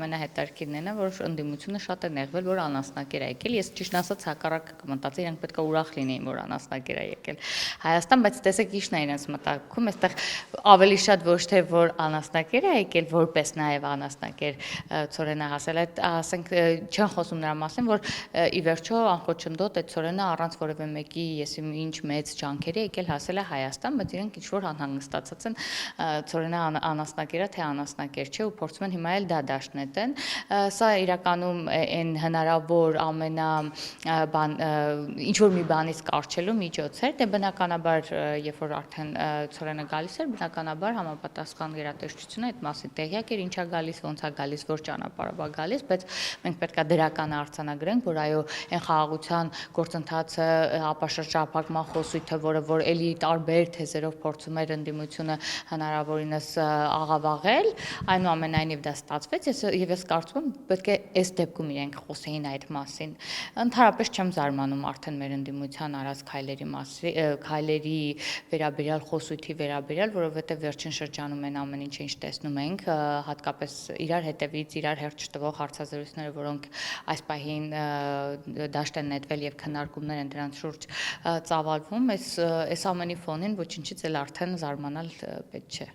ամենահետաքրքիրն է, որ ընդդիմությունը շատ է նեղվել, որ անասնակեր է եկել։ Ես ճիշտ ասած հակառակը կմտածեի, իրանք պետք է ուրախ լինեին, որ անասնակեր է եկել Հայաստան, բայց տեսեք ինչն է իրենց մտածում, այստեղ ավելի շատ ոչ թե որ անասնակեր է եկել, որպես նաև անասնակեր Ցորենը հասել է, ասենք չեն խոսում նրա մասին, որ ի վերջո անխոչնդոտ այդ Ցորենը առանց որևէ մեկի ինչ մեծ ջանքերի եկել հասել է Հայաստան, բայց իրենք ինչ որ անհանգստացած են Ցորենը անասնակեր է թե անասնակեր չէ ու փորձում են հիմա էլ դա դաշնետեն։ Սա իրականում այն հնարավոր ամենա ինչ որ մի բանից կարճելու միջոց էր, դե բնականաբար երբ որ արդեն Ցորենը գալիս էր, բնականաբար համապատասխան գերատեսչությունը այդ մասին տեղյակ էր, ինչա գալիս, ոնց է գալիս, որ ճանապարհով է գալիս, բայց մենք պետք է դրական արձանագրենք, որ այո, այն խաղաղության գործընթացը, ապաշրջափակման խոսույթը, որ էլի տարբեր թեզերով փորձում էր ընդդիմությունը հնարավորինս աղավաղել, այնուամենայնիվ դա ստացվեց, եւ ես կարծում եմ պետք է այս դեպքում իրենք խոսեին այդ մասին։ Ընդհանրապես չեմ զարմանում արդեն մեր ընդդիմության արած քայլերի վերաբերյալ խոսույթի վերաբերյալ, որովհետեւ վերջին շրջանում այն ամեն ինչ տեսնում ենք, հատկապես իրար հետևից իրար հերթ չտվող հարցազրույցները, որոնք այս պահին դաշտ են նետվել եւ քննարկումներ են դրանց շուրջ ծավալվում, այս ամենի ֆոնին ոչինչից էլ արդեն զարմանալ պետք չէ։